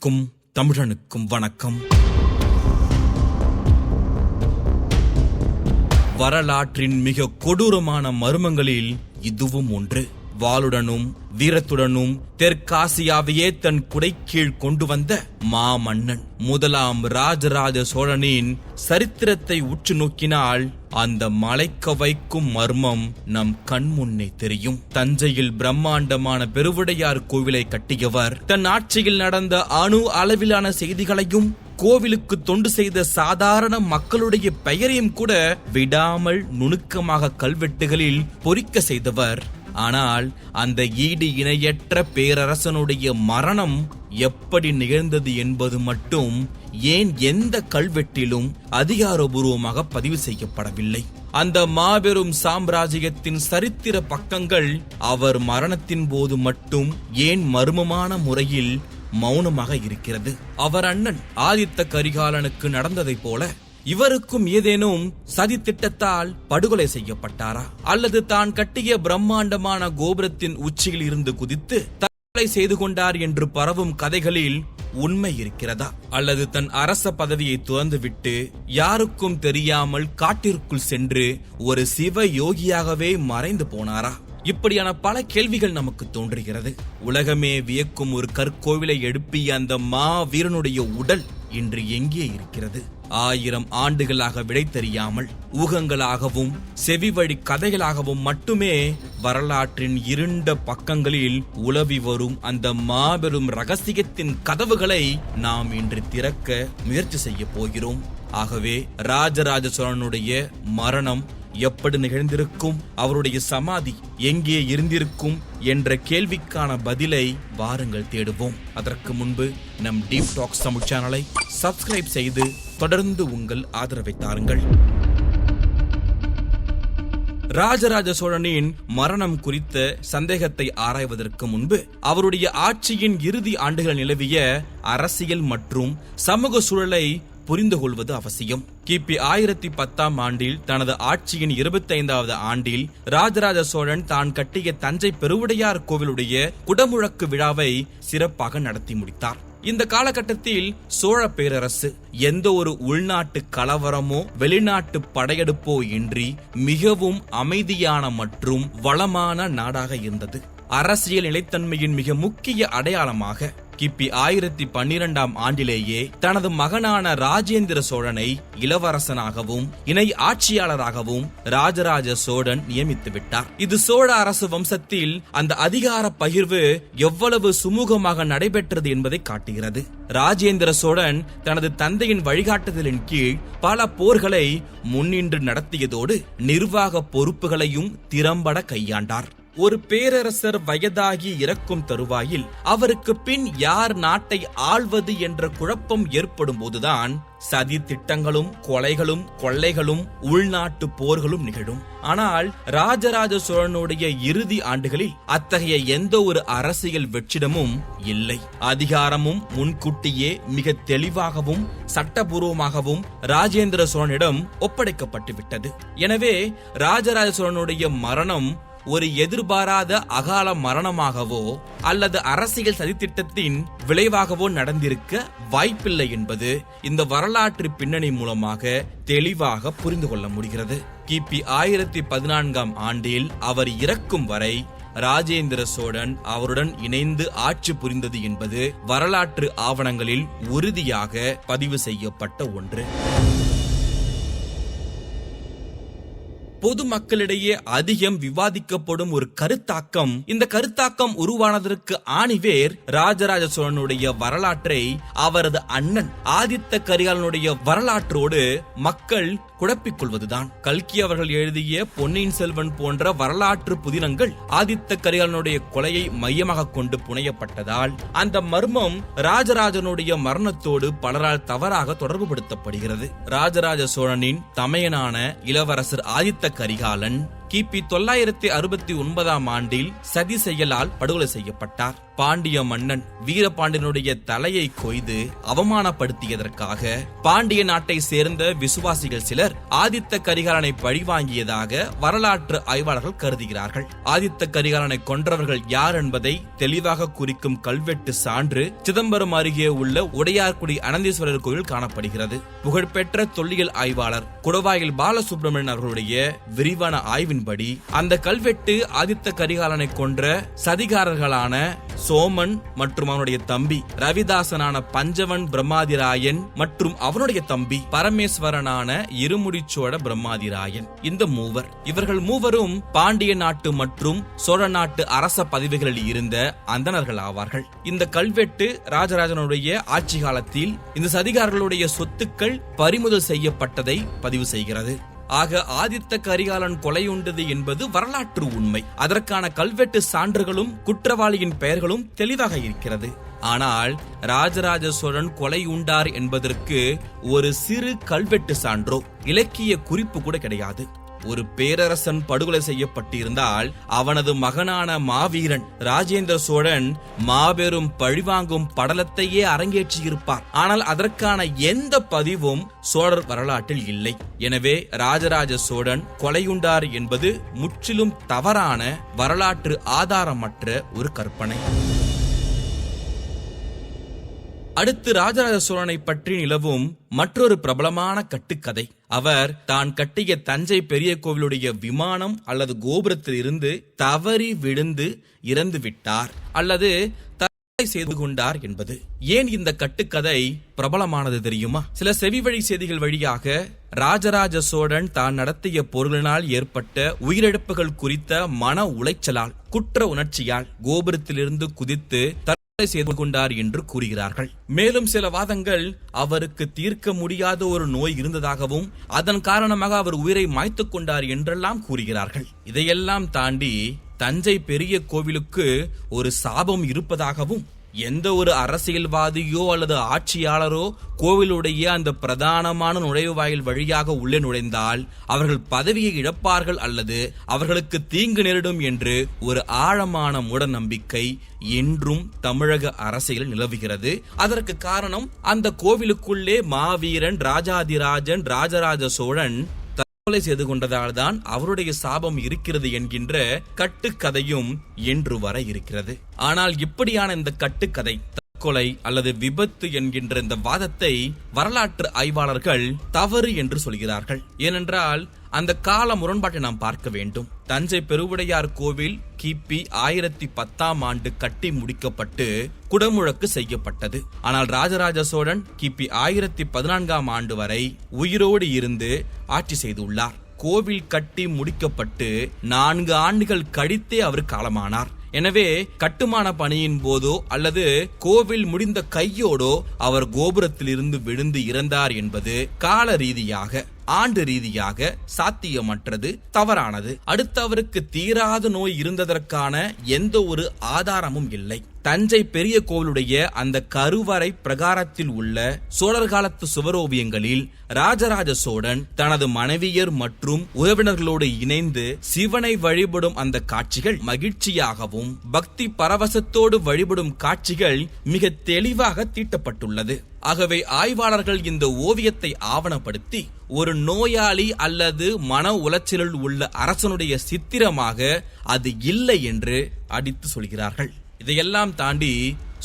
அனைவருக்கும் தமிழனுக்கும் வணக்கம். வரலாற்றின் மிக கொடூரமான மர்மங்களில் இதுவும் ஒன்று. வாளுடனும் வீரத்துடனும் தெற்காசியாவையே தன் குடைக்கீழ் கொண்டு வந்த மாமன்னன் முதலாம் ராஜராஜ சோழனின் சரித்திரத்தை உற்று நோக்கினால் அந்த மலைக்க வைக்கும் மர்மம் நம் கண் முன்னே தெரியும். தஞ்சையில் பிரம்மாண்டமான பெருவுடையார் கோவிலை கட்டியவர் தன் ஆட்சியில் நடந்த அணு அளவிலான செய்திகளையும் கோவிலுக்கு தொண்டு செய்த சாதாரண மக்களுடைய பெயரையும் கூட விடாமல் நுணுக்கமாக கல்வெட்டுகளில் பொறிக்க செய்தவர். ஆனால் அந்த ஈடு இணையற்ற பேரரசனுடைய மரணம் எப்படி நிகழ்ந்தது என்பது மட்டும் ஏன் எந்த கல்வெட்டிலும் அதிகாரபூர்வமாக பதிவு செய்யப்படவில்லை. அந்த மாபெரும் சாம்ராஜ்யத்தின் சரித்திர பக்கங்கள் அவர் மரணத்தின் போது மட்டும் ஏன் மர்மமான முறையில் மௌனமாக இருக்கிறது? அவர் அண்ணன் ஆதித்த கரிகாலனுக்கு நடந்ததை போல இவருக்கும் ஏதேனும் சதி திட்டத்தால் படுகொலை செய்யப்பட்டாரா? அல்லது தான் கட்டிய பிரம்மாண்டமான கோபுரத்தின் உச்சியில் இருந்து குதித்து தற்கொலை செய்து கொண்டார் என்று பரவும் கதைகளில் உண்மை இருக்கிறதா? அல்லது தன் அரச பதவியை துறந்துவிட்டு யாருக்கும் தெரியாமல் காட்டிற்குள் சென்று ஒரு சிவ யோகியாகவே மறைந்து போனாரா? இப்படியான பல கேள்விகள் நமக்கு தோன்றுகிறது. உலகமே வியக்கும் ஒரு கற்கோவிலை எழுப்பிய அந்த மாவீரனுடைய உடல் இன்று எங்கே இருக்கிறது? 1000 ஆண்டுகளாக விடை தெரியாமல் ஊகங்களாகவும் செவி வழி கதைகளாகவும் மட்டுமே வரலாற்றின் இருண்ட பக்கங்களில் உலவி வரும் அந்த மாபெரும் ரகசியத்தின் கதவுகளை நாம் இன்று திறக்க முயற்சி செய்ய போகிறோம். ஆகவே ராஜராஜ சோழனுடைய மரணம் எப்படி நிகழ்ந்திருக்கும், அவருடைய சமாதி எங்கே இருந்திருக்கும் என்ற கேள்விக்கான பதிலை வாருங்கள் தேடுவோம். அதற்கு முன்பு நம் டீப் டாக்ஸ் தமிழ் சேனலை சப்ஸ்கிரைப் செய்து தொடர்ந்து உங்கள் ஆதரவை தாருங்கள். ராஜராஜ சோழனின் மரணம் குறித்த சந்தேகத்தை ஆராய்வதற்கு முன்பு அவருடைய ஆட்சியின் இறுதி ஆண்டுகள் நிலவிய அரசியல் மற்றும் சமூக சூழலை புரிந்து கொள்வது அவசியம். கிபி 1010 ஆண்டில் தனது ஆட்சியின் 25வது ஆண்டில் ராஜராஜ சோழன் தான் கட்டிய தஞ்சை பெருவுடையார் கோவிலுடைய குடமுழக்கு விழாவை சிறப்பாக நடத்தி முடித்தார். இந்த காலகட்டத்தில் சோழ பேரரசு எந்த ஒரு உள்நாட்டு கலவரமோ வெளிநாட்டு படையெடுப்போ இன்றி மிகவும் அமைதியான மற்றும் வளமான நாடாக இருந்தது. அரசியல் நிலைத்தன்மையின் மிக முக்கிய அடையாளமாக கிபி 1012 ஆண்டிலேயே தனது மகனான ராஜேந்திர சோழனை இளவரசனாகவும் இணை ஆட்சியாளராகவும் ராஜராஜ சோழன் நியமித்து விட்டார். இது சோழ அரசு வம்சத்தில் அந்த அதிகார பகிர்வு எவ்வளவு சுமூகமாக நடைபெற்றது என்பதை காட்டுகிறது. ராஜேந்திர சோழன் தனது தந்தையின் வழிகாட்டுதலின் கீழ் பல போர்களை முன்னின்று நடத்தியதோடு நிர்வாக பொறுப்புகளையும் திறம்பட கையாண்டார். ஒரு பேரரசர் வயதாகி இறக்கும் தருவாயில் அவருக்கு பின் யார் நாட்டை ஆள்வது என்ற குழப்பம் ஏற்படும் போதுதான் சதி திட்டங்களும் கொலைகளும் கொள்ளைகளும் உள்நாட்டு போர்களும் நிகழும். ஆனால் ராஜராஜ சோழனுடைய இறுதி ஆண்டுகளில் அத்தகைய எந்த ஒரு அரசியல் வெற்றிடமும் இல்லை. அதிகாரமும் முன்கூட்டியே மிக தெளிவாகவும் சட்டபூர்வமாகவும் ராஜேந்திர சோழனிடம் ஒப்படைக்கப்பட்டு விட்டது. எனவே ராஜராஜ சோழனுடைய மரணம் ஒரு எதிர்பாராத அகால மரணமாகவோ அல்லது அரசியல் சதித்திட்டத்தின் விளைவாகவோ நடந்திருக்க வாய்ப்பில்லை என்பது இந்த வரலாற்று பின்னணி மூலமாக தெளிவாக புரிந்து கொள்ள முடிகிறது. கிபி 1014 ஆண்டில் அவர் இறக்கும் வரை ராஜேந்திர சோழன் அவருடன் இணைந்து ஆட்சி புரிந்தது என்பது வரலாற்று ஆவணங்களில் உறுதியாக பதிவு செய்யப்பட்ட ஒன்று. பொதுமக்களிடையே அதிகம் விவாதிக்கப்படும் ஒரு கருத்தாக்கம், இந்த கருத்தாக்கம் உருவானதற்கு ஆணிவேர் ராஜராஜ சோழனுடைய வரலாற்றை அவரது அண்ணன் ஆதித்த கரிகாலனுடைய வரலாற்றோடு மக்கள் குழப்பிக் கொள்வதுதான். கல்கி அவர்கள் எழுதிய பொன்னியின் செல்வன் போன்ற வரலாற்று புதினங்கள் ஆதித்த கரிகாலனுடைய கொலையை மையமாக கொண்டு புனையப்பட்டதால் அந்த மர்மம் ராஜராஜனுடைய மரணத்தோடு பலரால் தவறாக தொடர்பு படுத்தப்படுகிறது. ராஜராஜ சோழனின் தமையனான இளவரசர் ஆதித்த கரிகாலன் கிபி 969 ஆண்டில் சதி செயலால் படுகொலை செய்யப்பட்டார். பாண்டிய மன்னன் வீரபாண்டியனுடைய தலையை கொய்து அவமானப்படுத்தியதற்காக பாண்டிய நாட்டை சேர்ந்த விசுவாசிகள் சிலர் ஆதித்த கரிகாலனை பழிவாங்கியதாக வரலாற்று ஆய்வாளர்கள் கருதுகிறார்கள். ஆதித்த கரிகாலனை கொன்றவர்கள் யார் என்பதை தெளிவாக குறிக்கும் கல்வெட்டு சான்று சிதம்பரம் அருகே உள்ள உடையார்குடி அனந்தீஸ்வரர் கோயில் காணப்படுகிறது. புகழ்பெற்ற தொல்லியல் ஆய்வாளர் குடவாயில் பாலசுப்ரமணியன் அவர்களுடைய விரிவான ஆய்வின்படி அந்த கல்வெட்டு ஆதித்த கரிகாலனை கொன்ற சதிகாரர்களான சோமன் மற்றும் அவனுடைய தம்பி ரவிதாசனான பஞ்சவன் பிரம்மாதிராயன் மற்றும் அவனுடைய தம்பி பரமேஸ்வரனான இருமுடிச்சோழ பிரம்மாதிராயன், இந்த மூவர், இவர்கள் மூவரும் பாண்டிய நாட்டு மற்றும் சோழ நாட்டு அரச பதவிகளில் இருந்த அந்தணர்கள் ஆவார்கள். இந்த கல்வெட்டு ராஜராஜனுடைய ஆட்சி காலத்தில் இந்த சதிகாரர்களுடைய சொத்துக்கள் பறிமுதல் செய்யப்பட்டதை பதிவு செய்கிறது. ஆக ஆதித்த கரிகாலன் கொலையுண்டது என்பது வரலாற்று உண்மை. அதற்கான கல்வெட்டு சான்றுகளும் குற்றவாளியின் பெயர்களும் தெளிவாக இருக்கிறது. ஆனால் ராஜராஜ சோழன் கொலை உண்டார் என்பதற்கு ஒரு சிறு கல்வெட்டு சான்றோ இலக்கிய குறிப்பு கூட கிடையாது. ஒரு பேரரசன் படுகொலை செய்யப்பட்டிருந்தால் அவனது மகனான மாவீரன் ராஜேந்திர சோழன் மாபெரும் பழிவாங்கும் படலத்தையே அரங்கேற்றியிருப்பார். ஆனால் அதற்கான எந்த பதிவும் சோழர் வரலாற்றில் இல்லை. எனவே ராஜராஜ சோழன் கொலையுண்டார் என்பது முற்றிலும் தவறான வரலாற்று ஆதாரமற்ற ஒரு கற்பனை. அடுத்து ராஜராஜ சோழனை பற்றி நிலவும் மற்றொரு பிரபலமான கட்டுக்கதை. அவர் தான் கட்டிய தஞ்சை பெரிய கோவிலுடைய விமானம் அல்லது கோபுரத்தில் இருந்து தவறி விழுந்து இறந்து விட்டார் அல்லது தற்கொலை செய்து கொண்டார் என்பது. ஏன் இந்த கட்டுக்கதை பிரபலமானது தெரியுமா? சில செவிவழி செய்திகள் வழியாக ராஜராஜ சோழன் தான் நடத்திய போர்களினால் ஏற்பட்ட உயிரிழப்புகள் குறித்த மன உளைச்சலால் குற்ற உணர்ச்சியால் கோபுரத்திலிருந்து குதித்து செய்து கொண்டார் என்று கூறுகிறார்கள். மேலும் சில வாதங்கள் அவருக்கு தீர்க்க முடியாத ஒரு நோய் இருந்ததாகவும் அதன் காரணமாக அவர் உயிரை மாய்த்துக் கொண்டார் என்றெல்லாம் கூறுகிறார்கள். இதையெல்லாம் தாண்டி தஞ்சை பெரிய கோவிலுக்கு ஒரு சாபம் இருப்பதாகவும் எந்த ஒரு அரசியல்வாதியோ அல்லது ஆட்சியாளரோ கோவிலுடைய அந்த பிரதானமான நுழைவாயில் வழியாக உள்ளே நுழைந்தால் அவர்கள் பதவியை இழப்பார்கள் அல்லது அவர்களுக்கு தீங்கு நேரிடும் என்று ஒரு ஆழமான மூட நம்பிக்கை என்றும் தமிழக அரசியலில் நிலவுகிறது. அதற்கு காரணம் அந்த கோவிலுக்குள்ளே மாவீரன் ராஜாதிராஜன் ராஜராஜ சோழன் கொலை செய்து கொண்டதால் தான் அவருடைய சாபம் இருக்கிறது என்கின்ற கட்டுக்கதையும் என்று வர இருக்கிறது. ஆனால் இப்படியான இந்த கட்டுக்கதை கொலை அல்லது விபத்து என்கின்ற இந்த வாதத்தை வரலாற்று ஆய்வாளர்கள் தவறு என்று சொல்கிறார்கள். ஏனென்றால் அந்த கால முரண்பாட்டை நாம் பார்க்க வேண்டும். தஞ்சை பெருவுடையார் கோவில் கிபி 1010 ஆண்டு கட்டி முடிக்கப்பட்டு குடமுழக்கு செய்யப்பட்டது. ஆனால் ராஜராஜ சோழன் கிபி 1014 ஆண்டு வரை உயிரோடு இருந்து ஆட்சி செய்துள்ளார். கோவில் கட்டி முடிக்கப்பட்டு 4 ஆண்டுகள் கழித்தே அவர் காலமானார். எனவே கட்டுமான பணியின் போதோ அல்லது கோவில் முடிந்த கையோடோ அவர் கோபுரத்தில் இருந்து விழுந்து இறந்தார் என்பது கால ரீதியாக ஆண்டு ரீதியாக சாத்தியமற்றது, தவறானது. அடுத்து அவருக்கு தீராத நோய் இருந்ததற்கான எந்த ஒரு ஆதாரமும் இல்லை. தஞ்சை பெரிய கோவிலுடைய அந்த கருவறை பிரகாரத்தில் உள்ள சோழர் காலத்து சுவரோவியங்களில் ராஜராஜ சோழன் தனது மனைவியர் மற்றும் உறவினர்களோடு இணைந்து சிவனை வழிபடும் அந்த காட்சிகள் மகிழ்ச்சியாகவும் பக்தி பரவசத்தோடு வழிபடும் காட்சிகள் மிக தெளிவாக தீட்டப்பட்டுள்ளது. ஆகவே ஆய்வாளர்கள் இந்த ஓவியத்தை ஆவணப்படுத்தி ஒரு நோயாளி அல்லது மன உளைச்சலில் உள்ள அரசனுடைய சித்திரமாக அது இல்லை என்று அடித்து சொல்கிறார்கள். இதையெல்லாம் தாண்டி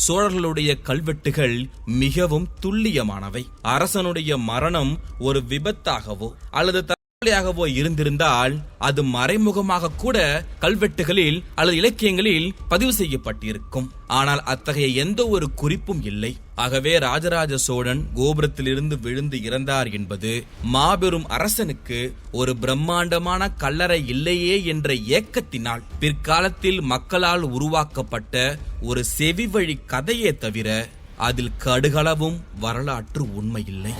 சோழர்களுடைய கல்வெட்டுகள் மிகவும் துல்லியமானவை. அரசனுடைய மரணம் ஒரு விபத்தாகவோ அல்லது தற்கொலையாகவோ இருந்திருந்தால் அது மறைமுகமாக கூட கல்வெட்டுகளில் அல்லது இலக்கியங்களில் பதிவு செய்யப்பட்டிருக்கும். ஆனால் அத்தகைய எந்த ஒரு குறிப்பும் இல்லை. ஆகவே ராஜராஜ சோழன் கோபுரத்திலிருந்து விழுந்து இறந்தார் என்பது மாபெரும் அரசனுக்கு ஒரு பிரம்மாண்டமான கல்லறை இல்லையே என்ற ஏக்கத்தினால் பிற்காலத்தில் மக்களால் உருவாக்கப்பட்ட ஒரு செவிவழி கதையே தவிர அதில் கடுகளவும் வரலாற்று உண்மையில்லை.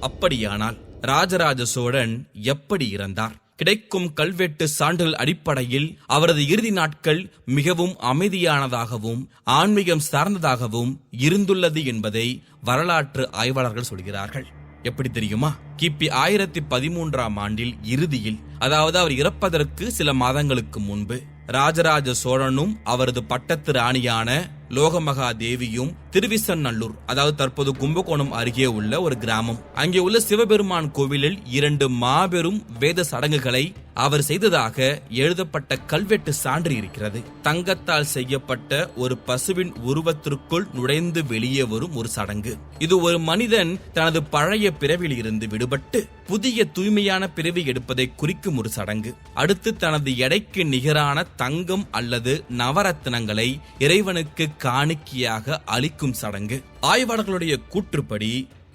அப்படியானால் ராஜராஜ சோழன் எப்படி இறந்தார்? கிடைக்கும் கல்வெட்டு சான்றுகள் அடிப்படையில் அவரது இறுதி நாட்கள் மிகவும் அமைதியானதாகவும் ஆன்மீகம் சார்ந்ததாகவும் இருந்துள்ளது என்பதை வரலாற்று ஆய்வாளர்கள் சொல்கிறார்கள். எப்படி தெரியுமா? கிபி 1013ஆம் ஆண்டில் இறுதியில், அதாவது அவர் இறப்பதற்கு சில மாதங்களுக்கு முன்பு, ராஜராஜ சோழனும் அவரது பட்டத்து ராணியான லோகமகா தேவியும் திருவிசநல்லூர், அதாவது தற்போது கும்பகோணம் அருகே உள்ள ஒரு கிராமம், அங்கே உள்ள சிவபெருமான் கோவிலில் 2 மாபெரும் வேத சடங்குகளை அவர் செய்ததாக எழுதப்பட்ட கல்வெட்டு சான்று இருக்கிறது. தங்கத்தால் செய்யப்பட்ட ஒரு பசுவின் உருவத்திற்குள் நுழைந்து வெளியே வரும் ஒரு சடங்கு. இது ஒரு மனிதன் தனது பழைய பிறவியில் இருந்து விடுபட்டு புதிய தூய்மையான பிறவி எடுப்பதை குறிக்கும் ஒரு சடங்கு. அடுத்து தனது எடைக்கு நிகரான தங்கம் அல்லது நவரத்தினங்களை இறைவனுக்கு காணிக்கையாக அளிக்கும் சடங்கு. ஆய்வாளர்களுடைய கூற்றுப்படி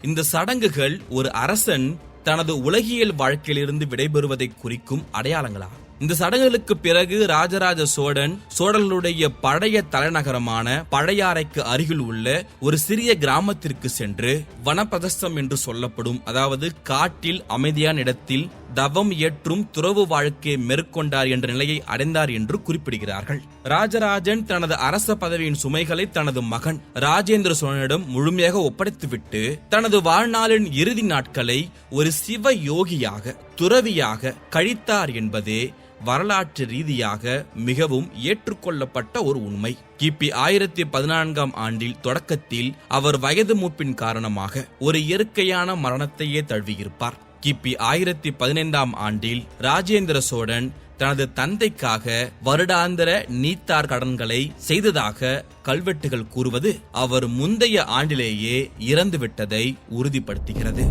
இந்த சடங்குகள் ஒரு அரசன் தனது உலகியல் வாழ்க்கையிலிருந்து விடைபெறுவதை குறிக்கும் அடையாளங்களாகும். இந்த சடங்குகளுக்கு பிறகு ராஜராஜ சோழன் சோழர்களுடைய பழைய தலைநகரமான பழையாறைக்கு அருகில் உள்ள ஒரு சிறிய கிராமத்திற்கு சென்று வனப்பிரதஸ்தம் என்று சொல்லப்படும், அதாவது காட்டில் அமைதியான இடத்தில் தவம் ஏற்றும் துறவு வாழ்க்கையை மேற்கொண்டார் என்ற நிலையை அடைந்தார் என்று குறிப்பிடுகிறார்கள். ராஜராஜன் தனது அரச பதவியின் சுமைகளை தனது மகன் ராஜேந்திர சோழனிடம் முழுமையாக ஒப்படைத்துவிட்டு தனது வாழ்நாளின் இறுதி நாட்களை ஒரு சிவ யோகியாக, துறவியாக கழித்தார் என்பதே வரலாற்று ரீதியாக மிகவும் ஏற்றுக்கொள்ளப்பட்ட ஒரு உண்மை. கிபி 1014ஆம் ஆண்டில் தொடக்கத்தில் அவர் வயது மூப்பின் காரணமாக ஒரு இயற்கையான மரணத்தையே தழுவியிருப்பார். கிபி 1015ஆம் ஆண்டில் ராஜேந்திர சோழன் தனது தந்தைக்காக வருடாந்திர நீத்தார் கடன்களை செய்ததாக கல்வெட்டுகள் கூறுவது அவர் முந்தைய ஆண்டிலேயே இறந்துவிட்டதை உறுதிப்படுத்துகிறது.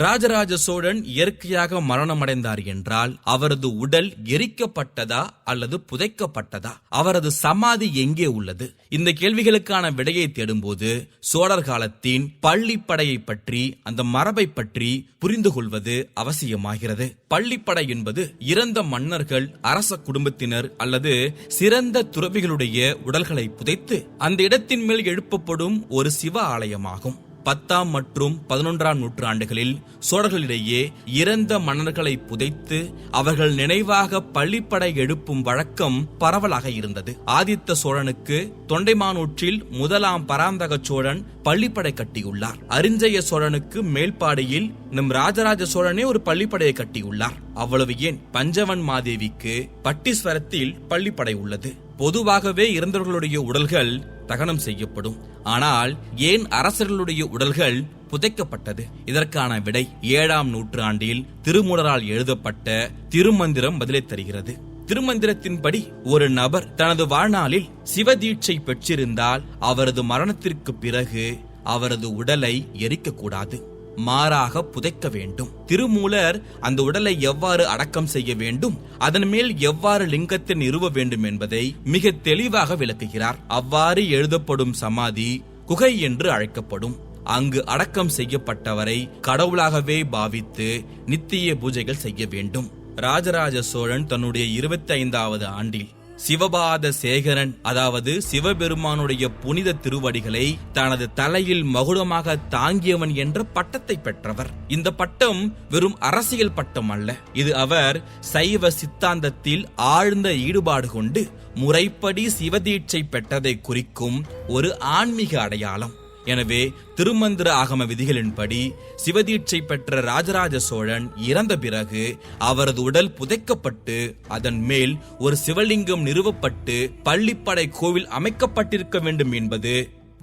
ராஜராஜ சோழன் இயற்கையாக மரணமடைந்தார் என்றால் அவரது உடல் எரிக்கப்பட்டதா அல்லது புதைக்கப்பட்டதா? அவரது சமாதி எங்கே உள்ளது? இந்த கேள்விகளுக்கான விடையை தேடும்போது சோழர் காலத்தின் பள்ளிப்படையை பற்றி, அந்த மரபை பற்றி புரிந்து கொள்வது அவசியமாகிறது. பள்ளிப்படை என்பது இறந்த மன்னர்கள், அரச குடும்பத்தினர் அல்லது சிறந்த துறவிகளுடைய உடல்களை புதைத்து அந்த இடத்தின் மேல் எழுப்பப்படும் ஒரு சிவ ஆலயமாகும். 10ஆம் மற்றும் 11ஆம் நூற்றாண்டுகளில் சோழர்களிடையே இறந்த மன்னர்களை புதைத்து அவர்கள் நினைவாக பள்ளிப்படை எழுப்பும் வழக்கம் பரவலாக இருந்தது. ஆதித்த சோழனுக்கு தொண்டைமானூற்றில் 1ஆம் பராந்தக சோழன் பள்ளிப்படை கட்டியுள்ளார். அரிஞ்சய சோழனுக்கு மேல்பாடியில் நம் ராஜராஜ சோழனே ஒரு பள்ளிப்படையை கட்டியுள்ளார். அவ்வளவு ஏன், பஞ்சவன் மாதேவிக்கு பட்டீஸ்வரத்தில் பள்ளிப்படை உள்ளது. பொதுவாகவே இறந்தவர்களுடைய உடல்கள் தகனம் செய்யப்படும். ஆனால் ஏன் அரசர்களுடைய உடல்கள் புதைக்கப்பட்டது? இதற்கான விடை 7ஆம் நூற்றாண்டில் திருமூலரால் எழுதப்பட்ட திருமந்திரம் பதிலை தருகிறது. திருமந்திரத்தின்படி ஒரு நபர் தனது வாழ்நாளில் சிவதீட்சை பெற்றிருந்தால் அவரது மரணத்திற்கு பிறகு அவரது உடலை எரிக்கக்கூடாது, மாறாக புதைக்க வேண்டும். திருமூலர் அந்த உடலை எவ்வாறு அடக்கம் செய்ய வேண்டும், அதன் மேல் எவ்வாறு லிங்கத்தை நிறுவ வேண்டும் என்பதை மிக தெளிவாக விளக்குகிறார். அவ்வாறு எழுதப்படும் சமாதி குகை என்று அழைக்கப்படும். அங்கு அடக்கம் செய்யப்பட்டவரை கடவுளாகவே பாவித்து நித்திய பூஜைகள் செய்ய வேண்டும். ராஜராஜ சோழன் தன்னுடைய 25வது ஆண்டில் சிவபாத சேகரன், அதாவது சிவபெருமானுடைய புனித திருவடிகளை தனது தலையில் மகுடமாக தாங்கியவன் என்ற பட்டத்தை பெற்றவர். இந்த பட்டம் வெறும் அரசியல் பட்டம் அல்ல, இது அவர் சைவ சித்தாந்தத்தில் ஆழ்ந்த ஈடுபாடு கொண்டு முறைப்படி சிவதீட்சை பெற்றதை குறிக்கும் ஒரு ஆன்மீக அடையாளம். எனவே திருமந்திர ஆகம விதிகளின்படி சிவதீட்சை பெற்ற ராஜராஜ சோழன் இறந்த பிறகு அவரது உடல் புதைக்கப்பட்டு அதன் மேல் ஒரு சிவலிங்கம் நிறுவப்பட்டு பள்ளிப்படை கோவில் அமைக்கப்பட்டிருக்க வேண்டும் என்பது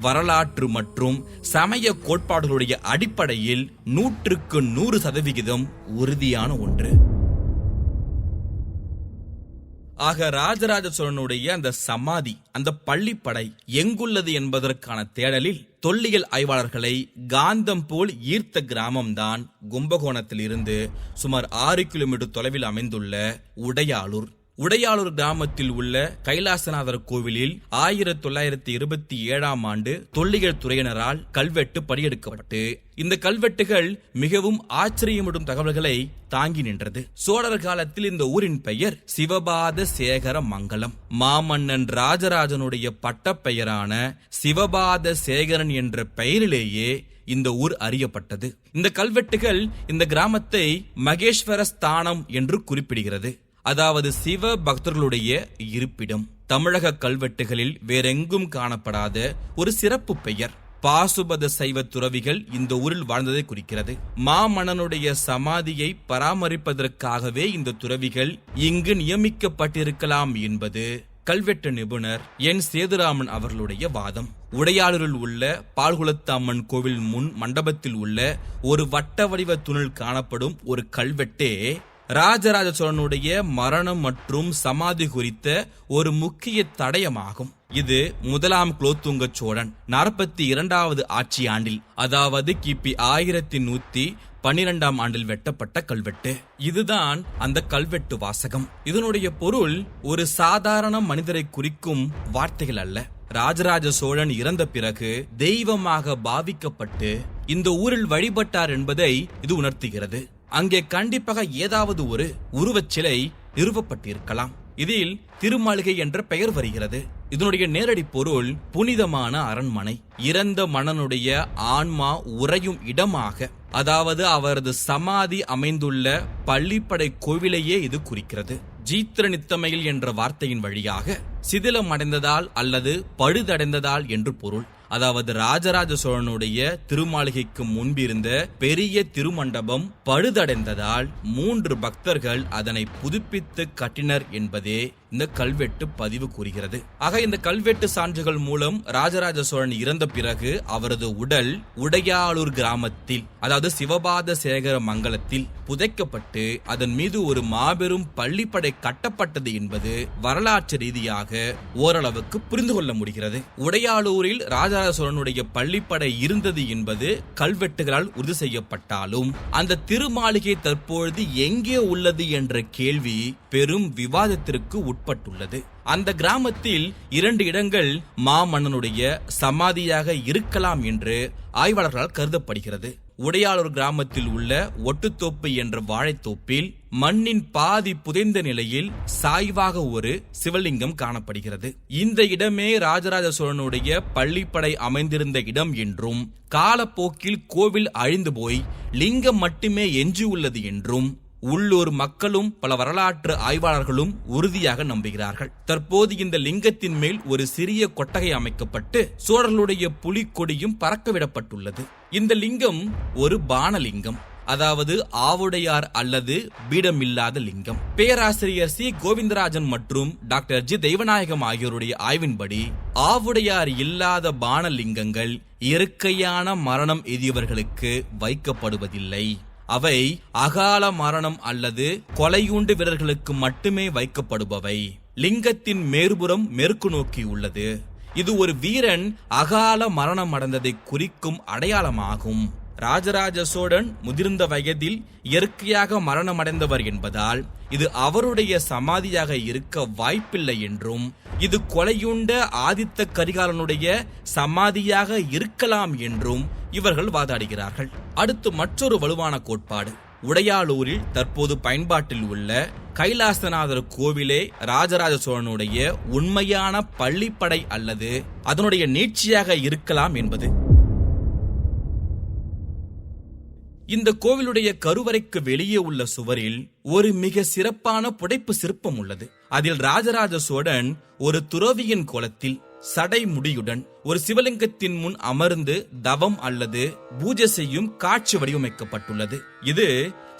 வரலாற்று மற்றும் சமய கோட்பாடுகளுடைய அடிப்படையில் 100க்கு 100% உறுதியான ஒன்று. ஆக ராஜராஜ சோழனுடைய அந்த சமாதி, அந்த பள்ளிப்படை எங்குள்ளது என்பதற்கான தேடலில் தொல்லியல் ஆய்வாளர்களை காந்தம் போல் ஈர்த்த கிராமம்தான் கும்பகோணத்தில் இருந்து சுமார் 6 கிலோமீட்டர் தொலைவில் அமைந்துள்ள உடையாளூர். உடையாளூர் கிராமத்தில் உள்ள கைலாசநாதர் கோவிலில் 1927ஆம் ஆண்டு தொல்லியல் துறையினரால் கல்வெட்டு படியெடுக்கப்பட்டு இந்த கல்வெட்டுகள் மிகவும் ஆச்சரியமிடும் தகவல்களை தாங்கி நின்றது. சோழர் காலத்தில் இந்த ஊரின் பெயர் சிவபாத சேகர மங்கலம். மாமன்னன் ராஜராஜனுடைய பட்டப்பெயரான சிவபாத சேகரன் என்ற பெயரிலேயே இந்த ஊர் அறியப்பட்டது. இந்த கல்வெட்டுகள் இந்த கிராமத்தை மகேஸ்வர ஸ்தானம் என்று குறிப்பிடுகிறது, அதாவது சிவ பக்தர்களுடைய இருப்பிடம். தமிழக கல்வெட்டுகளில் வேறெங்கும் காணப்படாத ஒரு சிறப்பு பெயர். பாசுபத சைவ துறவிகள் இந்த ஊரில் வாழ்ந்ததை குறிக்கிறது. மாமன்னனுடைய சமாதியை பராமரிப்பதற்காகவே இந்த துறவிகள் இங்கு நியமிக்கப்பட்டிருக்கலாம் என்பது கல்வெட்டு நிபுணர் என் சேதுராமன் அவர்களுடைய வாதம். உடையாளூரில் உள்ள பால்குளத்தம்மன் கோவில் முன் மண்டபத்தில் உள்ள ஒரு வட்ட வடிவ தூணில் காணப்படும் ஒரு கல்வெட்டே ராஜராஜ சோழனுடைய மரணம் மற்றும் சமாதி குறித்த ஒரு முக்கிய தடயமாகும். இது முதலாம் குலோத்துங்க சோழன் 42வது ஆட்சி ஆண்டில், அதாவது கிபி 1112ஆம் ஆண்டில் வெட்டப்பட்ட கல்வெட்டு. இதுதான் அந்த கல்வெட்டு வாசகம். இதனுடைய பொருள் ஒரு சாதாரண மனிதரை குறிக்கும் வார்த்தைகள் அல்ல. ராஜராஜ சோழன் இறந்த பிறகு தெய்வமாக பாவிக்கப்பட்டு இந்த ஊரில் வழிபட்டார் என்பதை இது உணர்த்துகிறது. அங்கே கண்டிப்பாக ஏதாவது ஒரு உருவச் சிலை நிறுவப்பட்டிருக்கலாம். இதில் திருமாளிகை என்ற பெயர் வருகிறது. இதனுடைய நேரடி பொருள் புனிதமான அரண்மனை, இறந்த மன்னனுடைய ஆன்மா உறையும் இடமாக, அதாவது அவரது சமாதி அமைந்துள்ள பள்ளிப்படை கோவிலையே இது குறிக்கிறது. ஜீத்திர நித்தமையில் என்ற வார்த்தையின் வழியாக சிதிலம் அடைந்ததால் அல்லது பழுதடைந்ததால் என்று பொருள். அதாவது ராஜராஜ சோழனுடைய திருமாளிகைக்கு முன்பிருந்த பெரிய திருமண்டபம் பழுதடைந்ததால் 3 பக்தர்கள் அதனை புதுப்பித்து கட்டினர் என்பதே இந்த கல்வெட்டு பதிவு கூறுகிறது. ஆக இந்த கல்வெட்டு சான்றுகள் மூலம் ராஜராஜ சோழன் இறந்த பிறகு அவரது உடல் உடையாளூர் கிராமத்தில், அதாவது சிவபாத சேகர மங்கலத்தில் புதைக்கப்பட்டு அதன் மீது ஒரு மாபெரும் பள்ளிப்படை கட்டப்பட்டது என்பது வரலாற்று ரீதியாக ஓரளவுக்கு புரிந்து கொள்ள முடிகிறது. உடையாளூரில் ராஜராஜ சோழனுடைய பள்ளிப்படை இருந்தது என்பது கல்வெட்டுகளால் உறுதி செய்யப்பட்டாலும் அந்த திருமாளிகை தற்பொழுது எங்கே உள்ளது என்ற கேள்வி பெரும் விவாதத்திற்கு உட்பட்டுள்ளது. அந்த கிராமத்தில் 2 இடங்கள் மாமன்னனுடைய சமாதியாக இருக்கலாம் என்று ஆய்வாளர்களால் கருதப்படுகிறது. உடையாளூர் கிராமத்தில் உள்ள ஒட்டுத்தோப்பு என்ற வாழைத்தோப்பில் மண்ணின் பாதி புதைந்த நிலையில் சாய்வாக ஒரு சிவலிங்கம் காணப்படுகிறது. இந்த இடமே ராஜராஜ சோழனுடைய பள்ளிப்படை அமைந்திருந்த இடம் என்றும், காலப்போக்கில் கோவில் அழிந்து போய் லிங்கம் மட்டுமே எஞ்சியுள்ளது என்றும் உள்ளூர் மக்களும் பல வரலாற்று ஆய்வாளர்களும் உறுதியாக நம்புகிறார்கள். தற்போது இந்த லிங்கத்தின் மேல் ஒரு சிறிய கொட்டகை அமைக்கப்பட்டு சோழர்களுடைய புலிக்கொடியும் பறக்கவிடப்பட்டுள்ளது. இந்த லிங்கம் ஒரு பானலிங்கம், அதாவது ஆவுடையார் அல்லது பீடமில்லாத லிங்கம். பேராசிரியர் சி கோவிந்தராஜன் மற்றும் டாக்டர் ஜி தெய்வநாயகம் ஆகியோருடைய ஆய்வின்படி ஆவுடையார் இல்லாத பானலிங்கங்கள் இயற்கையான மரணம் எய்தியவர்களுக்கு வைக்கப்படுவதில்லை. அவை அகால மரணம் அல்லது கொலையுண்டு வீரர்களுக்கு மட்டுமே வைக்கப்படுபவை. லிங்கத்தின் மேற்புறம் மேற்கு நோக்கி உள்ளது. இது ஒரு வீரன் அகால மரணம் அடைந்ததை குறிக்கும் அடையாளமாகும். ராஜராஜ சோழன் முதிர்ந்த வயதில் இயற்கையாக மரணமடைந்தவர் என்பதால் இது அவருடைய சமாதியாக இருக்க வாய்ப்பில்லை என்றும், இது கொலையுண்ட ஆதித்த கரிகாலனுடைய சமாதியாக இருக்கலாம் என்றும் இவர்கள் வாதாடுகிறார்கள். அடுத்து மற்றொரு வலுவான கோட்பாடு, உடையாளூரில் தற்போது பயன்பாட்டில் உள்ள கைலாசநாதர் கோவிலே ராஜராஜ சோழனுடைய உண்மையான பள்ளிப்படை அல்லது அதனுடைய நீட்சியாக இருக்கலாம் என்பது. இந்த கோவிலுடைய கருவறைக்கு வெளியே உள்ள சுவரில் ஒரு மிக சிறப்பான புடைப்பு சிற்பம் உள்ளது. அதில் ராஜராஜ சோழன் ஒரு துறவியின் கோலத்தில் சடை முடியுடன் ஒரு சிவலிங்கத்தின் முன் அமர்ந்து தவம் அல்லது பூஜை செய்யும் காட்சி வடிவமைக்கப்பட்டுள்ளது. இது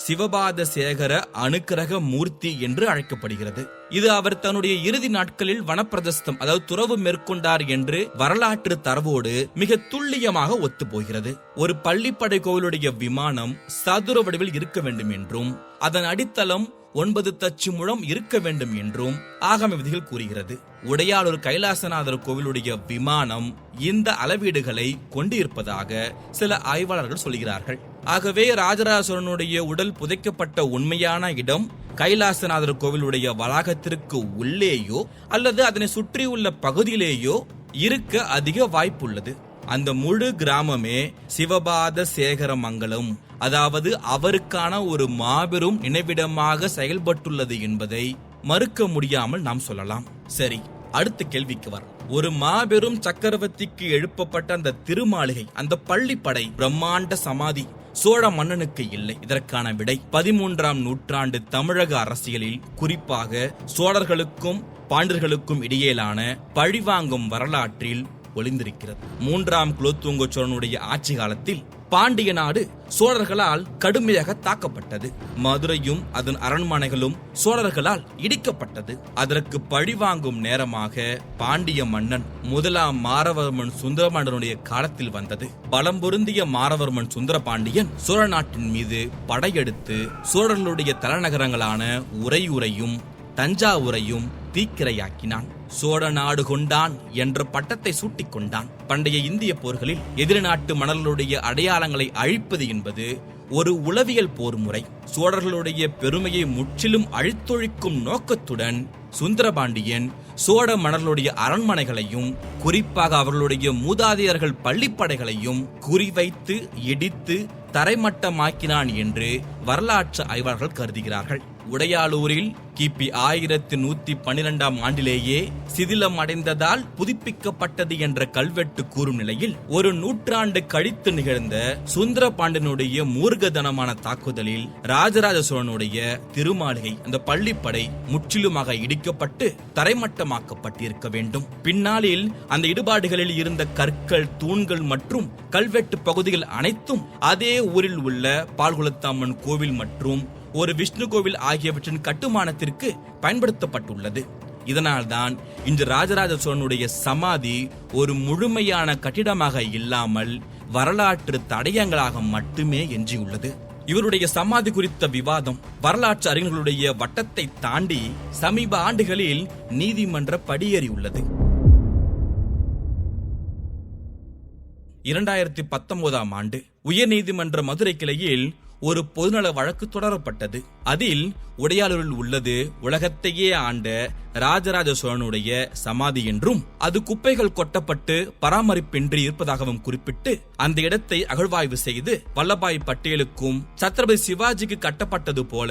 சிவபாத சேகர அனுக்கிரக மூர்த்தி என்று அழைக்கப்படுகிறது. இது அவர் தன்னுடைய இறுதி நாட்களில் வனப்பிரதஸ்தம், அதாவது துறவு மேற்கொண்டார் என்று வரலாற்று தரவோடு மிக துல்லியமாக ஒத்து போகிறது. ஒரு பள்ளிப்படை கோவிலுடைய விமானம் சதுர வடிவில் இருக்க வேண்டும் என்றும் அதன் அடித்தளம் 9 தச்சு முழம் இருக்க வேண்டும் என்றும் ஆகம விதிகள் கூறுகிறது. உடையாளூர் கைலாசநாதர் கோவிலுடைய விமானம் இந்த அளவீடுகளை கொண்டிருப்பதாக சில ஆய்வாளர்கள் சொல்கிறார்கள். ஆகவே ராஜராஜ சோழனுடைய உடல் புதைக்கப்பட்ட உண்மையான இடம் கைலாசநாதர் கோவிலுடைய வளாகத்திற்கு உள்ளேயோ அல்லது அதனை சுற்றியுள்ள பகுதியிலேயோ இருக்க அதிக வாய்ப்புள்ளது. அந்த முழு கிராமமே சிவபாத சேகர மங்கலம், அதாவது அவருக்கான ஒரு மாபெரும் நினைவிடமாக செயல்பட்டுள்ளது என்பதை மறுக்க முடியாமல் நாம் சொல்லலாம். சரி, அடுத்த கேள்விக்கு வர, ஒரு மாபெரும் சக்கரவர்த்திக்கு எழுப்பப்பட்ட அந்த திருமாளிகை, அந்த பள்ளிப்படை, பிரம்மாண்ட சமாதி சோழ மன்னனுக்கு இல்லை. இதற்கான விடை 13ஆம் நூற்றாண்டு தமிழக அரசியலில், குறிப்பாக சோழர்களுக்கும் பாண்டியர்களுக்கும் இடையிலான பழிவாங்கும் வரலாற்றில் ஒளிந்திருக்கிறது. 3ஆம் குலோத்துங்க சோழனுடைய ஆட்சி காலத்தில் பாண்டிய நாடு சோழர்களால் கடுமையாக தாக்கப்பட்டது. மதுரையும் அதன் அரண்மனைகளும் சோழர்களால் இடிக்கப்பட்டது. அதற்கு பழிவாங்கும் நேரமாக பாண்டிய மன்னன் 1ஆம் மாறவர்மன் சுந்தரபாண்டியனுடைய காலத்தில் வந்தது. பலம் பொருந்திய மாறவர்மன் சுந்தரபாண்டியன் சோழ நாட்டின் மீது படையெடுத்து சோழர்களுடைய தலைநகரங்களான உறையூரையும் தஞ்சாவூரையும் தீக்கிரையாக்கினான். சோழ நாடு கொண்டான் என்ற பட்டத்தை சூட்டிக் கொண்டான். பண்டைய இந்திய போர்களில் எதிரி நாட்டு மன்னர்களுடைய அடையாளங்களை அழிப்பது என்பது ஒரு உளவியல் போர் முறை. சோழர்களுடைய பெருமையை முற்றிலும் அழித்தொழிக்கும் நோக்கத்துடன் சுந்தரபாண்டியன் சோழ மன்னர்களுடைய அரண்மனைகளையும் குறிப்பாக அவர்களுடைய மூதாதையர்கள் பள்ளிப்படைகளையும் குறிவைத்து இடித்து தரைமட்டமாக்கினான் என்று வரலாற்று ஆய்வாளர்கள் கருதுகிறார்கள். உடையாளூரில் கிபி 1112ஆம் ஆண்டிலேயே சிதிலம் அடைந்ததால் புதுப்பிக்கப்பட்டது என்ற கல்வெட்டு கூறும் நிலையில் ஒரு நூற்றாண்டு கழித்து நிகழ்ந்த சுந்தரபாண்டியனுடைய மூர்க்கதனமான தாக்குதலில் ராஜராஜ சோழனுடைய திருமாளிகை அந்த பள்ளிப்படை முற்றிலுமாக இடிக்கப்பட்டு தரைமட்டமாக்கப்பட்டிருக்க வேண்டும். பின்னாளில் அந்த இடுபாடுகளில் இருந்த கற்கள், தூண்கள் மற்றும் கல்வெட்டு பகுதிகள் அனைத்தும் அதே ஊரில் உள்ள பால்குளத்தம்மன் கோவில் மற்றும் ஒரு விஷ்ணு கோவில் ஆகியவற்றின் கட்டுமானத்திற்கு பயன்படுத்தப்பட்டுள்ளது. இதனால்தான் இன்று ராஜராஜ சோழனுடைய சமாதி ஒரு முழுமையான கட்டிடமாக இல்லாமல் வரலாற்று தடயங்களாக மட்டுமே எஞ்சியுள்ளது. இவருடைய சமாதி குறித்த விவாதம் வரலாற்று அறிஞர்களுடைய வட்டத்தை தாண்டி சமீப ஆண்டுகளில் நீதிமன்ற படியேறியுள்ளது. 2019ஆம் ஆண்டு உயர்நீதிமன்ற மதுரை கிளையில் ஒரு பொதுநல வழக்கு தொடரப்பட்டது. அதில் உடையாளூரில் உள்ளது உலகத்தையே ஆண்ட ராஜராஜ சோழனுடைய சமாதி என்றும் அது குப்பைகள் கொட்டப்பட்டு பராமரிப்பின்றி இருப்பதாகவும் குறிப்பிட்டு அந்த இடத்தை அகழ்வாய்வு செய்து வல்லபாய் பட்டேலுக்கும் சத்ரபதி சிவாஜிக்கு கட்டப்பட்டது போல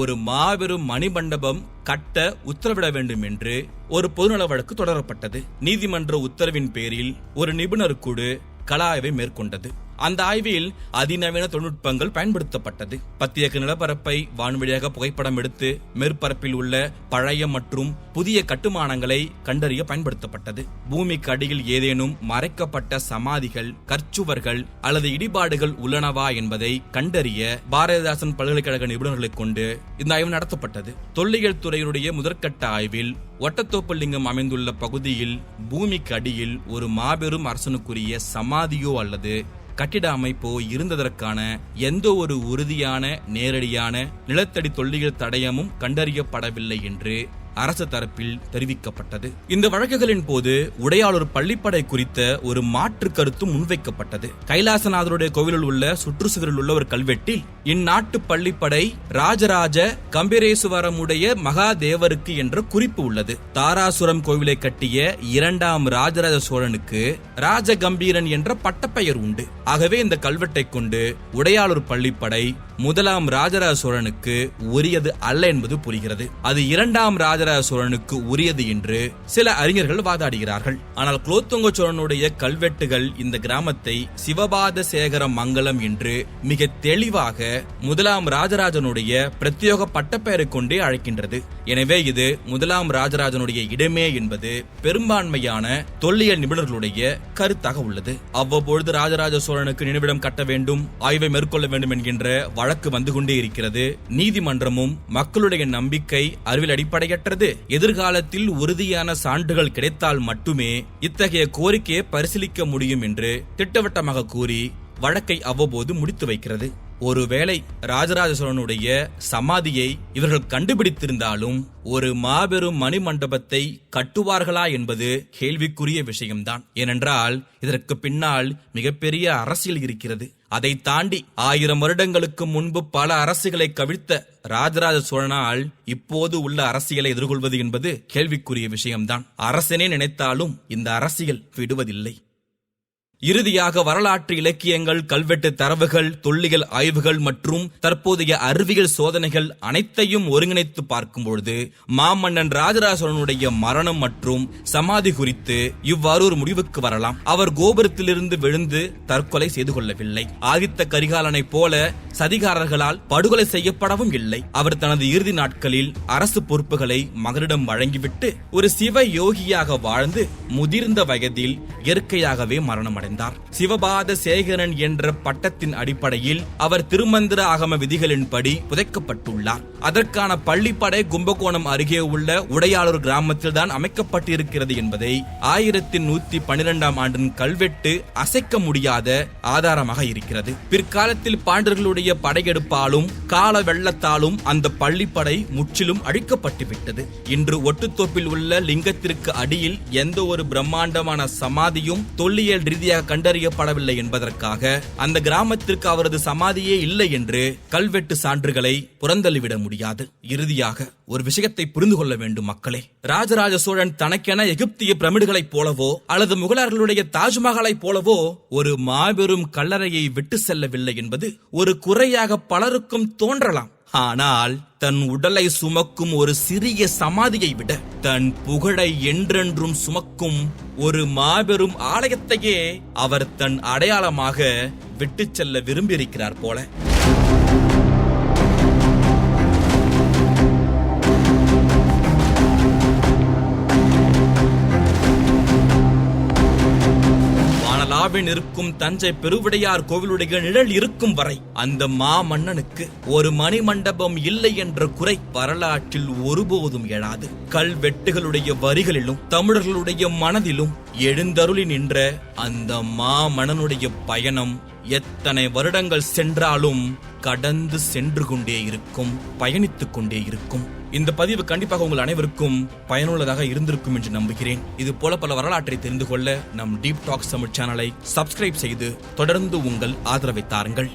ஒரு மாபெரும் மணிமண்டபம் கட்ட உத்தரவிட வேண்டும் என்று ஒரு பொதுநல வழக்கு தொடரப்பட்டது. நீதிமன்ற உத்தரவின் பேரில் ஒரு நிபுணர் குழு கள ஆய்வை மேற்கொண்டது. அந்த ஆய்வில் அதிநவீன தொழில்நுட்பங்கள் பயன்படுத்தப்பட்டது. 10 ஏக்கர் நிலப்பரப்பை வான்வழியாக புகைப்படம் எடுத்து மேற்பரப்பில் உள்ள பழைய மற்றும் புதிய கட்டுமானங்களை கண்டறிய பயன்படுத்தப்பட்டது. பூமிக்கு அடியில் ஏதேனும் மறைக்கப்பட்ட சமாதிகள், கற்சுவர்கள் அல்லது இடிபாடுகள் உள்ளனவா என்பதை கண்டறிய பாரதிதாசன் பல்கலைக்கழக நிபுணர்களை கொண்டு இந்த ஆய்வு நடத்தப்பட்டது. தொல்லியல் துறையினுடைய முதற்கட்ட ஆய்வில் ஒட்டத்தோப்பு லிங்கம் அமைந்துள்ள பகுதியில் பூமிக்கு அடியில் ஒரு மாபெரும் அரசனுக்குரிய சமாதியோ அல்லது கட்டிட அமைப்போ இருந்ததற்கான எந்த ஒரு உறுதியான நேரடியான நிலத்தடி தொல்லியல் தடயமும் கண்டறியப்படவில்லை என்று அரசு தரப்பில் தெரிவிக்கப்பட்டது. இந்த வழக்குகளின் போது உடையாளூர் பள்ளிப்படை குறித்த ஒரு மாற்று கருத்து முன்வைக்கப்பட்டது. கைலாசநாதருடைய கோவிலில் உள்ள சுற்றுச்சுவரில் உள்ள ஒரு கல்வெட்டில் இந்நாட்டு பள்ளிப்படை ராஜராஜ கம்பீரேசுவரமுடைய மகாதேவருக்கு என்ற குறிப்பு உள்ளது. தாராசுரம் கோவிலை கட்டிய 2ஆம் ராஜராஜ சோழனுக்கு ராஜகம்பீரன் என்ற பட்டப்பெயர் உண்டு. ஆகவே இந்த கல்வெட்டை கொண்டு உடையாளூர் பள்ளிப்படை 1ஆம் ராஜராஜ சோழனுக்கு உரியது அல்ல என்பது புரிகிறது. அது 2ஆம் ராஜராஜ சோழனுக்கு உரியது என்று சில அறிஞர்கள் வாதாடுகிறார்கள். ஆனால் குலோத்துங்க சோழனுடைய கல்வெட்டுகள் இந்த கிராமத்தை சிவபாத சேகர மங்கலம் என்று மிக தெளிவாக 1ஆம் ராஜராஜனுடைய பிரத்யோக பட்டப்பெயரை கொண்டே அழைக்கின்றது. எனவே இது 1ஆம் ராஜராஜனுடைய இடமே என்பது பெரும்பான்மையான தொல்லியல் நிபுணர்களுடைய கருத்தாக உள்ளது. அவ்வப்பொழுது ராஜராஜ சோழனுக்கு நினைவிடம் கட்ட வேண்டும், ஆய்வை மேற்கொள்ள வேண்டும் என்கின்ற வழக்கு வந்து கொண்டே இருக்கிறது. நீதிமன்றமும் மக்களுடைய நம்பிக்கை அறிவில் அடிப்படையற்றது. எதிர்காலத்தில் உறுதியான சான்றுகள் கிடைத்தால் மட்டுமே இத்தகைய கோரிக்கையை பரிசீலிக்க முடியும் என்று திட்டவட்டமாக கூறி வழக்கை அவ்வப்போது முடித்து வைக்கிறது. ஒருவேளை ராஜராஜ சோழனுடைய சமாதியை இவர்கள் கண்டுபிடித்திருந்தாலும் ஒரு மாபெரும் மணிமண்டபத்தை கட்டுவார்களா என்பது கேள்விக்குரிய விஷயம்தான். ஏனென்றால் இதற்கு பின்னால் மிகப்பெரிய அரசியல் இருக்கிறது. அதை தாண்டி 1000 வருடங்களுக்கு முன்பு பல அரசுகளை கவிழ்த்த ராஜராஜ சோழனால் இப்போது உள்ள அரசியலை எதிர்கொள்வது என்பது கேள்விக்குரிய விஷயம்தான். அரசனே நினைத்தாலும் இந்த அரசியல் விடுவதில்லை. இறுதியாக வரலாற்று இலக்கியங்கள், கல்வெட்டு தரவுகள், தொல்லியல் ஆய்வுகள் மற்றும் தற்போதைய அறிவியல் சோதனைகள் அனைத்தையும் ஒருங்கிணைத்து பார்க்கும்பொழுது மாமன்னன் ராஜராஜ சோழனுடைய மரணம் மற்றும் சமாதி குறித்து இவ்வாறு ஒரு முடிவுக்கு வரலாம். அவர் கோபுரத்திலிருந்து விழுந்து தற்கொலை செய்து கொள்ளவில்லை. ஆதித்த கரிகாலனை போல சதிகாரர்களால் படுகொலை செய்யப்படவும் இல்லை. அவர் தனது இறுதி நாட்களில் அரசு பொறுப்புகளை மகனிடம் வழங்கிவிட்டு ஒரு சிவ யோகியாக வாழ்ந்து முதிர்ந்த வயதில் இயற்கையாகவே மரணம் அடைந்தார். சிவபாத சேகரன் என்ற பட்டத்தின் அடிப்படையில் அவர் திருமந்திர ஆகம விதிகளின்படி புதைக்கப்பட்டுள்ளார். அதற்கான பள்ளிப்படை கும்பகோணம் அருகே உள்ள உடையாளூர் கிராமத்தில் தான் அமைக்கப்பட்டிருக்கிறது என்பதை 1112ஆம் ஆண்டின் கல்வெட்டு அசைக்க முடியாத ஆதாரமாக இருக்கிறது. பிற்காலத்தில் பாண்டர்களுடைய படையெடுப்பாலும் கால வெள்ளத்தாலும் அந்த பள்ளிப்படை முற்றிலும் அழிக்கப்பட்டுவிட்டது. இன்று ஒட்டுத்தோப்பில் உள்ள லிங்கத்திற்கு அடியில் எந்த ஒரு பிரம்மாண்டமான சமாதியும் தொல்லியல் ரீதியாக கண்டறியப்படவில்லை என்பதற்காக அந்த கிராமத்திற்கு அவரது சமாதியே இல்லை என்று கல்வெட்டு சான்றுகளை புறந்தள்ளிவிட முடியாது. இறுதியாக ஒரு விஷயத்தை புரிந்து கொள்ள வேண்டும் மக்களே. ராஜராஜ சோழன் தனக்கென எகிப்திய பிரமிடுகளைப் போலவோ அல்லது முகலாயர்களுடைய தாஜ்மஹாலைப் போலவோ ஒரு மாபெரும் கல்லறையை விட்டு செல்லவில்லை என்பது ஒரு குறையாக பலருக்கும் தோன்றலாம். ஆனால் தன் உடலை சுமக்கும் ஒரு சிறிய சமாதியை விட தன் புகழை என்றென்றும் சுமக்கும் ஒரு மாபெரும் ஆலயத்தையே அவர் தன் அடையாளமாக விட்டு செல்ல விரும்பியிருக்கிறார் போல. இருக்கும் தஞ்சை பெருவுடையார் கோவிலுடைய நிழல் இருக்கும் வரை அந்த மாமன்னனுக்கு ஒரு மணிமண்டபம் இல்லை என்ற குறை வரலாற்றில் ஒருபோதும் எழாது. கல்வெட்டுகளுடைய வரிகளிலும் தமிழர்களுடைய மனதிலும் எழுந்தருளி நின்ற அந்த மாமன்னனுடைய பயணம் எத்தனை வருடங்கள் சென்றாலும் கடந்து சென்று கொண்டே இருக்கும், பயணித்துக் கொண்டே இருக்கும். இந்த பதிவு கண்டிப்பாக உங்கள் அனைவருக்கும் பயனுள்ளதாக இருந்திருக்கும் என்று நம்புகிறேன். இது போல பல வரலாற்றை தெரிந்து கொள்ள நம் டீப் டாக்ஸ் தமிழ் சேனலை சப்ஸ்கிரைப் செய்து தொடர்ந்து உங்கள் ஆதரவை தாருங்கள்.